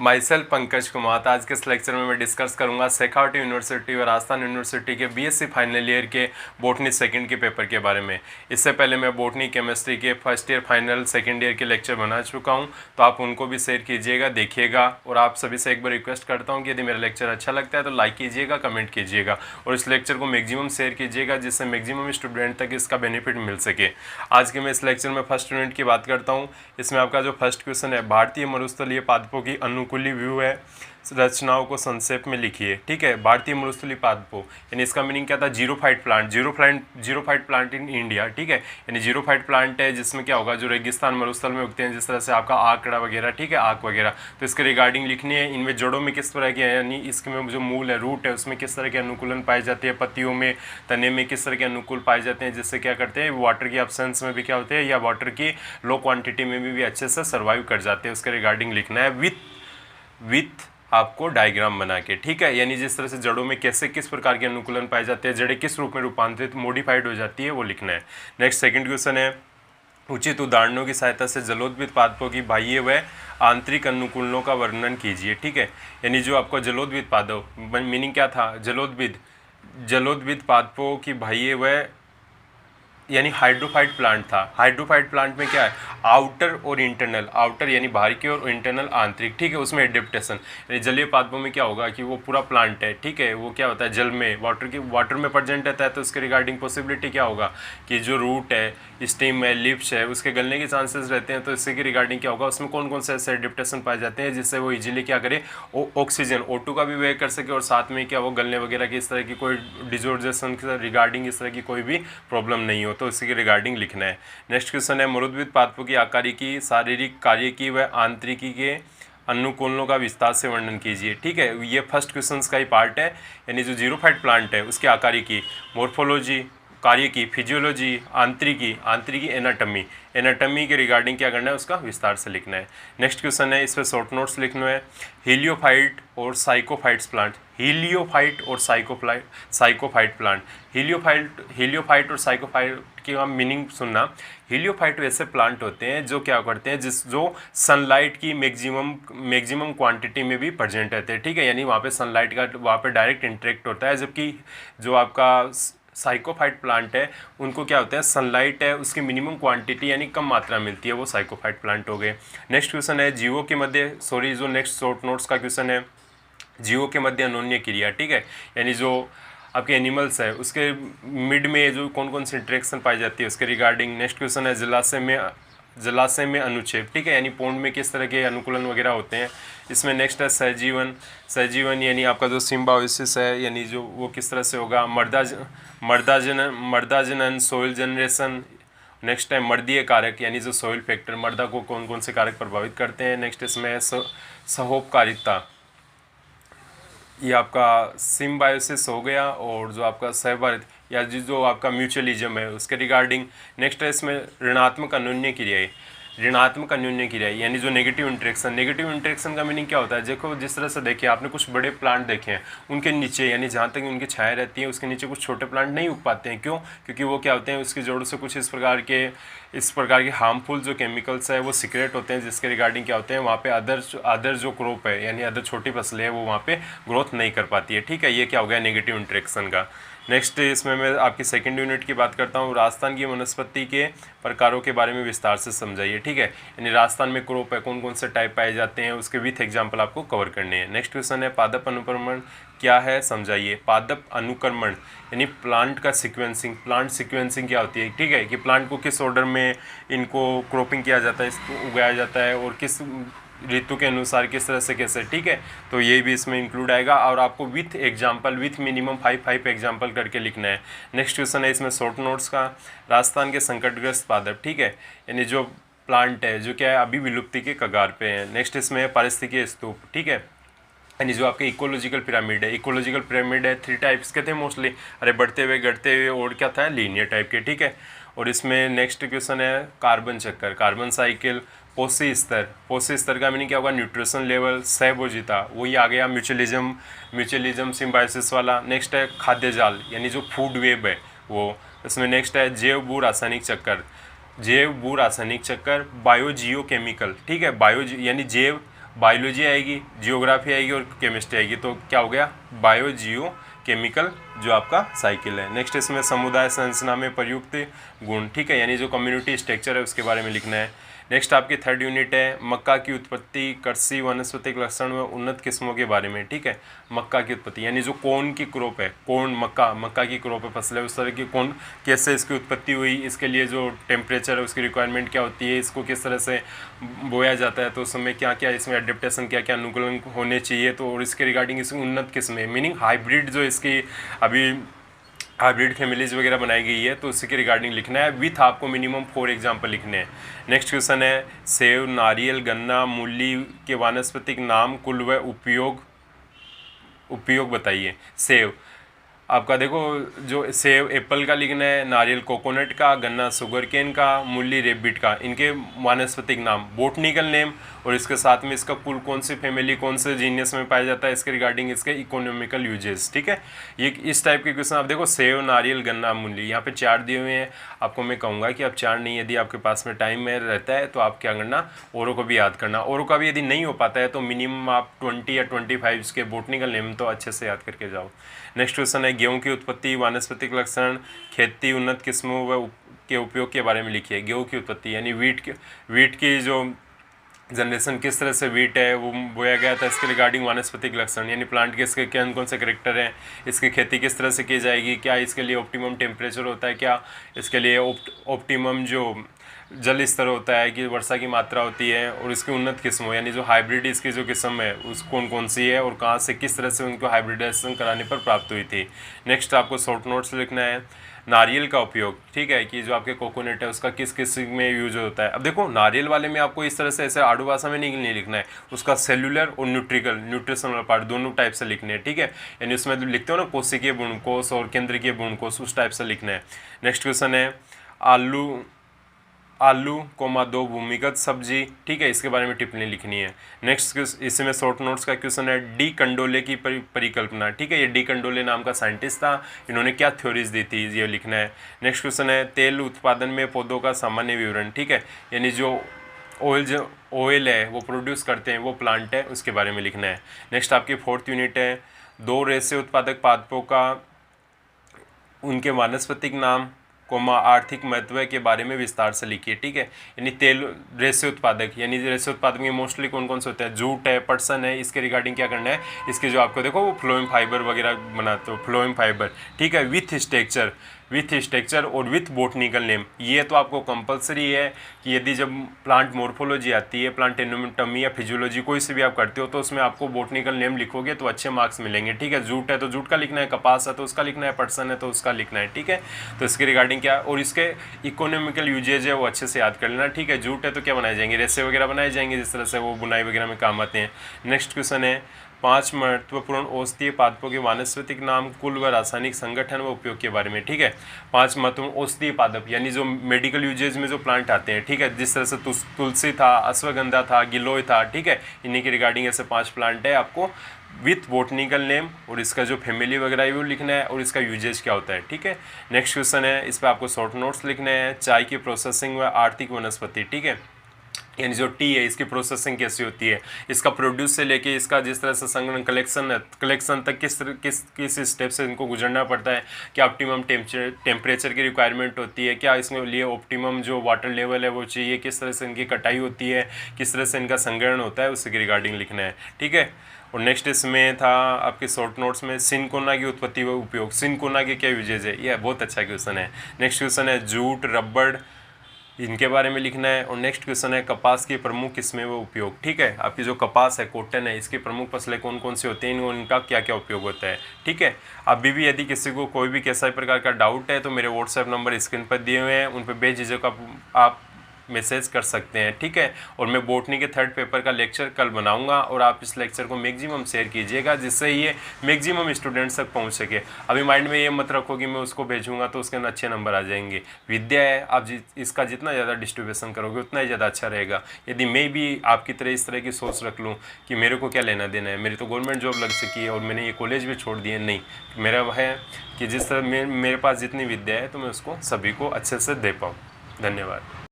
My self Pankaj Kumar. आज के इस लेक्चर में मैं डिस्कस करूंगा शेखावटी यूनिवर्सिटी और राजस्थान यूनिवर्सिटी के बीएससी फाइनल ईयर के बॉटनी सेकंड के पेपर के बारे में। इससे पहले मैं बॉटनी केमिस्ट्री के first year final second year के लेक्चर बना चुका हूं, तो आप उनको भी शेयर कीजिएगा, देखिएगा। और आप सभी से एक बार रिक्वेस्ट करता हूँ कि यदि मेरा लेक्चर अच्छा लगता है तो लाइक कीजिएगा, कमेंट कीजिएगा और इस लेक्चर को मैक्सिमम शेयर कीजिएगा, जिससे मैक्सिमम स्टूडेंट तक इसका बेनिफिट मिल सके। आज के मैं इस लेक्चर में फर्स्ट यूनिट की बात करता हूँ। इसमें आपका जो फर्स्ट क्वेश्चन है, भारतीय मरुस्थलीय पादपों की अनुकूली व्यू है, रचनाओं को संक्षेप में लिखिए। ठीक है, भारतीय मरुस्थलीय पादपों यानी इसका मीनिंग क्या था? Xerophyte plant, xerophyte plant in India. ठीक है, यानी जीरोफाइट प्लांट है जिसमें क्या होगा, जो रेगिस्तान मरुस्थल में उगते हैं, जिस तरह से आपका आकड़ा वगैरह, ठीक है, आक वगैरह, तो इसके रिगार्डिंग लिखनी है। इनमें जड़ों में किस तरह के, यानी इसमें जो मूल है, रूट है, उसमें किस तरह के अनुकूलन पाई जाती है, पत्तियों में, तने में किस तरह के अनुकूल पाए जाते हैं, जिससे क्या करते हैं, वाटर की एब्सेंस में भी क्या होते हैं या वाटर की लो क्वांटिटी में भी अच्छे से सर्वाइव कर जाते हैं। उसके रिगार्डिंग लिखना है विथ आपको डायग्राम बना के। ठीक है, यानी जिस तरह से जड़ों में कैसे किस प्रकार के अनुकूलन पाए जाते हैं, जड़ें किस रूप में रूपांतरित मॉडिफाइड हो जाती है, वो लिखना है। नेक्स्ट सेकंड क्वेश्चन है, उचित उदाहरणों की सहायता से जलोद्भिद पादपों की बाह्य व आंतरिक अनुकूलनों का वर्णन कीजिए। ठीक है, यानी जो आपको जलोद्भिद पादप, मीनिंग क्या था, जलोद्भिद पादपों की बाह्य व यानी हाइड्रोफाइट प्लांट था। हाइड्रोफाइट प्लांट में क्या है, आउटर और इंटरनल, आउटर यानी बाहर की और इंटरनल आंतरिक। ठीक है, उसमें एडेप्टेशन, यानी जलीय पादपों में क्या होगा कि वो पूरा प्लांट है, ठीक है, वो क्या होता है, जल में, वाटर में प्रेजेंट रहता है, तो उसके रिगार्डिंग पॉसिबिलिटी क्या होगा कि जो रूट है, स्टेम है, लिप्स है, उसके गलने के चांसेस रहते हैं। तो इससे के रिगार्डिंग क्या होगा, उसमें कौन कौन से ऐसे एडेप्टेशन पाए जाते हैं जिससे वो इजीली क्या करे, ऑक्सीजन O2 का भी व्यय कर सके, और साथ में क्या वो गलने वगैरह की इस तरह की कोई डिजोर्जेशन के रिगार्डिंग इस तरह की कोई भी प्रॉब्लम नहीं हो, तो इसी के रिगार्डिंग लिखना है। नेक्स्ट क्वेश्चन है, मरुद्भिद पादपों की आकारिकी, शारीरिक कार्यकी व आंतरिकी के अनुकूलनों का विस्तार से वर्णन कीजिए। ठीक है, ये फर्स्ट क्वेश्चन का ही पार्ट है, यानी जो जीरोफाइट प्लांट है उसकी आकारिकी, मॉर्फोलॉजी, कार्य की, फिजियोलॉजी, आंतरिकी एनाटमी के रिगार्डिंग क्या करना है, उसका विस्तार से लिखना है। नेक्स्ट क्वेश्चन है, इस पर शॉर्ट नोट्स लिखना है। हीलियोफाइट और साइकोफाइट्स प्लांट, हीलियोफाइट और साइकोफाइट प्लांट, हीलियोफाइट और साइकोफाइट की आप मीनिंग सुनना। हीलियोफाइट वैसे प्लांट होते हैं जो क्या करते हैं, जो सनलाइट की मैक्सिमम क्वांटिटी में भी प्रेजेंट रहते हैं। ठीक है, यानी वहाँ पे सनलाइट का वहाँ पे डायरेक्ट इंटरेक्ट होता है, जबकि जो आपका साइकोफाइट प्लांट है उनको क्या होता है, सनलाइट है उसकी मिनिमम क्वांटिटी यानी कम मात्रा मिलती है, वो साइकोफाइट प्लांट हो गए। नेक्स्ट क्वेश्चन है, जीवों के मध्य, जो नेक्स्ट शॉर्ट नोट्स का क्वेश्चन है, जीवों के मध्य अनोन्य क्रिया। ठीक है, यानी जो आपके एनिमल्स है उसके मिड में जो कौन कौन सी इंटरेक्शन पाई जाती है, उसके रिगार्डिंग। नेक्स्ट क्वेश्चन है, जलाशय में अनुच्छेद। ठीक है, यानी पोंड में किस तरह के अनुकूलन वगैरह होते हैं। इसमें नेक्स्ट है सहजीवन यानी आपका जो सिम्बायोसिस है, यानी जो वो किस तरह से होगा। मर्दा जनन, सोइल जनरेशन। नेक्स्ट है मर्दीय कारक, यानी जो सोइल फैक्टर, मर्दा को कौन कौन से कारक प्रभावित करते हैं। नेक्स्ट इसमें है सहोपकारिता, ये आपका सिम्बायोसिस हो गया, और जो आपका सहभागित या जो आपका म्यूचुअलिज्म है उसके रिगार्डिंग। नेक्स्ट है इसमें ऋणात्मक अन्योन्य क्रियाएं, यानी जो नेगेटिव इंटरेक्शन का मीनिंग क्या होता है। देखो, जिस तरह से देखिए आपने कुछ बड़े प्लांट देखे हैं, उनके नीचे यानी जहाँ तक उनकी छाया रहती है उसके नीचे कुछ छोटे प्लांट नहीं उग पाते हैं। क्यों? क्योंकि वो क्या होते हैं, उसकी जड़ों से कुछ इस प्रकार के हार्मफुल जो केमिकल्स है वो सीक्रेट होते हैं, जिसके रिगार्डिंग क्या होते हैं, वहाँ पे अदर जो क्रॉप है यानी अदर छोटी फसलें है वो वहाँ पे ग्रोथ नहीं कर पाती है। ठीक है, ये क्या हो गया, नेगेटिव इंटरेक्शन का। नेक्स्ट इसमें मैं आपकी सेकंड यूनिट की बात करता हूँ, राजस्थान की वनस्पति के प्रकारों के बारे में विस्तार से समझाइए। ठीक है, यानी राजस्थान में क्रॉप है, कौन कौन से टाइप पाए जाते हैं, उसके विथ एग्जांपल आपको कवर करने हैं। नेक्स्ट क्वेश्चन है, पादप अनुक्रमण क्या है, समझाइए। पादप अनुक्रमण यानी प्लांट सीक्वेंसिंग क्या होती है। ठीक है, कि प्लांट को किस ऑर्डर में इनको क्रॉपिंग किया जाता है, इसको उगाया जाता है, और किस ऋतु के अनुसार किस तरह से कैसे। ठीक है, तो ये भी इसमें इंक्लूड आएगा, और आपको विथ मिनिमम 5 एग्जाम्पल करके लिखना है। नेक्स्ट क्वेश्चन है इसमें शॉर्ट नोट्स का, राजस्थान के संकटग्रस्त पादप। ठीक है, यानी जो प्लांट है जो क्या है अभी विलुप्ति के कगार पे है। नेक्स्ट इसमें है पारिस्थितिकीय स्तूप। ठीक है, यानी जो आपके इकोलॉजिकल पिरामिड है 3 टाइप्स के थे मोस्टली, अरे बढ़ते हुए घटते हुए, और क्या था, लीनियर टाइप के। ठीक है, और इसमें नेक्स्ट क्वेश्चन है कार्बन चक्कर, कार्बन साइकिल, पोषी स्तर का मीनिंग क्या होगा, न्यूट्रिशन लेवल, सहभोजिता, वही आ गया, म्यूचुअलिज्म सिम्बायोसिस वाला। नेक्स्ट है खाद्य जाल, यानी जो फूड वेब है वो। इसमें नेक्स्ट है जैव भू रासायनिक चक्कर, बायोजियो केमिकल। ठीक है, यानी जैव बायोलॉजी आएगी, जियोग्राफी आएगी और केमिस्ट्री आएगी। तो क्या हो गया, बायो जियो केमिकल जो आपका साइकिल है। नेक्स्ट इसमें समुदाय संरचना में प्रयुक्त गुण, ठीक है, यानी जो कम्युनिटी स्ट्रक्चर है उसके बारे में लिखना है। नेक्स्ट आपकी थर्ड यूनिट है मक्का की उत्पत्ति, कृषि, वनस्पतिक लक्षण व उन्नत किस्मों के बारे में, ठीक है। मक्का की उत्पत्ति यानी जो कॉर्न की क्रॉप है, कॉर्न मक्का की क्रॉप है, फसल है, उस तरह की कौन कैसे इसकी उत्पत्ति हुई, इसके लिए जो टेम्परेचर है उसकी रिक्वायरमेंट क्या होती है, इसको किस तरह से बोया जाता है, तो उस समय क्या क्या इसमें एडेप्टेशन क्या क्या अनुकूलन होने चाहिए, तो और इसके रिगार्डिंग इसकी उन्नत किस्में मीनिंग हाइब्रिड जो इसकी अभी हाइब्रिड फैमिलीज वगैरह बनाई गई है, तो उसी के रिगार्डिंग लिखना है। विथ आपको मिनिमम 4 एग्जाम्पल लिखने हैं। नेक्स्ट क्वेश्चन है सेब, नारियल, गन्ना, मूली के वानस्पतिक नाम, कुल व उपयोग बताइए। सेब आपका देखो, जो सेब एप्पल का लिखना है, नारियल कोकोनट का, गन्ना शुगर केन का, मूली रेबिट का, इनके वानस्पतिक नाम, बोटनिकल नेम, और इसके साथ में इसका कुल कौन सी फैमिली कौन से जीनियस में पाया जाता है, इसके रिगार्डिंग इसके इकोनॉमिकल यूजेस, ठीक है। ये इस टाइप के क्वेश्चन आप देखो, सेब, नारियल, गन्ना, मूली, यहाँ पे 4 दिए हुए हैं। आपको मैं कहूँगा कि आप 4 नहीं, यदि आपके पास में टाइम में रहता है तो आप क्या करना, औरों को भी याद करना। औरों का भी यदि नहीं हो पाता है तो मिनिमम आप 20 या 25 इसके बोटनिकल नेम तो अच्छे से याद करके जाओ। नेक्स्ट क्वेश्चन है गेहूं की उत्पत्ति, वानस्पतिक लक्षण, खेती, उन्नत किस्मों व के उपयोग के बारे में लिखिए। गेहूं की उत्पत्ति यानी वीट की जो जनरेशन किस तरह से वीट है वो बोया गया था, इसके रिगार्डिंग वानस्पतिक लक्षण यानी प्लांट के इसके कौन कौन से करेक्टर हैं, इसकी खेती किस तरह से की जाएगी, क्या इसके लिए ऑप्टिमम टेम्परेचर होता है, क्या इसके लिए ऑप्टिमम जो जल स्तर होता है कि वर्षा की मात्रा होती है, और इसकी उन्नत किस्मों यानी जो हाइब्रिड इसकी जो किस्म है उस कौन कौन सी है और कहाँ से किस तरह से उनको हाइब्रिडाइजेशन कराने पर प्राप्त हुई थी। नेक्स्ट आपको शॉर्ट नोट्स लिखना है नारियल का उपयोग, ठीक है, कि जो आपके कोकोनट है उसका किस किस में यूज होता है। अब देखो नारियल वाले में आपको इस तरह से ऐसे आड़ू भाषा में नहीं लिखना है, उसका सेल्यूलर और न्यूट्रिशनल पार्ट दोनों टाइप से लिखने हैं, ठीक है, यानी उसमें लिखते हो ना कोशिकीय गुणकोष और केंद्रीय गुणकोष, उस टाइप से लिखना है। नेक्स्ट क्वेश्चन है आलू कोमा 2 भूमिगत सब्जी, ठीक है, इसके बारे में टिप्पणी लिखनी है। नेक्स्ट इसमें शॉर्ट नोट्स का क्वेश्चन है डी कंडोले की परिकल्पना, ठीक है, ये डी कंडोले नाम का साइंटिस्ट था, इन्होंने क्या थ्योरीज दी थी ये लिखना है। नेक्स्ट क्वेश्चन है तेल उत्पादन में पौधों का सामान्य विवरण, ठीक है, यानी जो ऑयल है वो प्रोड्यूस करते हैं वो प्लांट है, उसके बारे में लिखना है। नेक्स्ट आपकी 4th यूनिट है 2 रेशे उत्पादक पादपों का उनके वानस्पतिक नाम आर्थिक महत्व के बारे में विस्तार से लिखिए, ठीक है, यानी तेल रेशे उत्पादक यानी रेशे उत्पादक में मोस्टली कौन कौन से होते हैं, जूट है, पटसन है, इसके रिगार्डिंग क्या करना है, इसके जो आपको देखो वो फ्लोएम फाइबर वगैरह बनाते हो, फ्लोएम फाइबर, ठीक है, विथ स्ट्रक्चर और विथ बोटनिकल नेम। ये तो आपको कंपलसरी है कि यदि जब प्लांट मोर्फोलॉजी आती है, प्लांट एनाटॉमी या फिजियोलॉजी कोई से भी आप करते हो तो उसमें आपको बोटनिकल नेम लिखोगे तो अच्छे मार्क्स मिलेंगे, ठीक है। जूट है तो जूट का लिखना है, कपास है तो उसका लिखना है, पटसन है तो उसका लिखना है, ठीक है। तो इसके रिगार्डिंग क्या और इसके इकोनॉमिकल यूजेज है वो अच्छे से याद कर लेना, ठीक है। जूट है तो क्या बनाए जाएंगे, रेसे वगैरह बनाए जाएंगे, जिस तरह से वो बुनाई वगैरह में काम आते हैं। नेक्स्ट क्वेश्चन है 5 महत्वपूर्ण औषधीय पादपों के वानस्पतिक नाम, कुल व रासायनिक संगठन व उपयोग के बारे में, ठीक है। 5 महत्वपूर्ण औषधीय पादप यानी जो मेडिकल यूजेज में जो प्लांट आते हैं, ठीक है, जिस तरह से तुलसी था, अश्वगंधा था, गिलोय था, ठीक है, इन्हीं के रिगार्डिंग ऐसे 5 प्लांट है आपको विथ बोटनिकल नेम और इसका जो फैमिली वगैरह है वो लिखना है और इसका यूजेज क्या होता है, ठीक है। नेक्स्ट क्वेश्चन है इस पर आपको शॉर्ट नोट्स लिखने हैं चाय की प्रोसेसिंग व आर्थिक वनस्पति, ठीक है, यानी जो टी है इसकी प्रोसेसिंग कैसी होती है, इसका प्रोड्यूस से लेके इसका जिस तरह से संग्रहण कलेक्शन तक किस स्टेप से इनको गुजरना पड़ता है, क्या ऑप्टिमम टेम्परेचर की रिक्वायरमेंट होती है, क्या इसके लिए ऑप्टिमम जो वाटर लेवल है वो चाहिए, किस तरह से इनकी कटाई होती है, किस तरह से इनका संग्रहण होता है, उसके रिगार्डिंग लिखना है, ठीक है। और नेक्स्ट इसमें था आपके शॉर्ट नोट्स में सिनकोना की उत्पत्ति व उपयोग, सिनकोना के क्या यूजेज है, यह बहुत अच्छा क्वेश्चन है। नेक्स्ट क्वेश्चन है जूट, रबड़, इनके बारे में लिखना है। और नेक्स्ट क्वेश्चन है कपास की प्रमुख किस्में व उपयोग, ठीक है, आपकी जो कपास है, कॉटन है, इसकी प्रमुख फसलें कौन कौन सी होती हैं, इनका क्या क्या उपयोग होता है, ठीक है। अभी भी यदि किसी को कोई भी कैसा प्रकार का डाउट है तो मेरे व्हाट्सएप नंबर स्क्रीन पर दिए हुए हैं, उन पर बेझिझक आप मैसेज कर सकते हैं, ठीक है। और मैं बोटनी के 3rd पेपर का लेक्चर कल बनाऊंगा और आप इस लेक्चर को मैक्सिमम शेयर कीजिएगा जिससे ये मैक्सिमम स्टूडेंट्स तक पहुंच सके। अभी माइंड में ये मत रखो कि मैं उसको भेजूंगा तो उसके अंदर अच्छे नंबर आ जाएंगे। विद्या है, आप इसका जितना ज़्यादा डिस्ट्रीब्यूशन करोगे उतना ही ज़्यादा अच्छा रहेगा। यदि मैं भी आपकी तरह इस तरह की सोच रख लूँ कि मेरे को क्या लेना देना है, मेरी तो गवर्नमेंट जॉब लग सकी है और मैंने ये कॉलेज भी छोड़ दिए, नहीं, मेरा है कि जिस तरह मेरे पास जितनी विद्या है तो मैं उसको सभी को अच्छे से दे पाऊँ। धन्यवाद।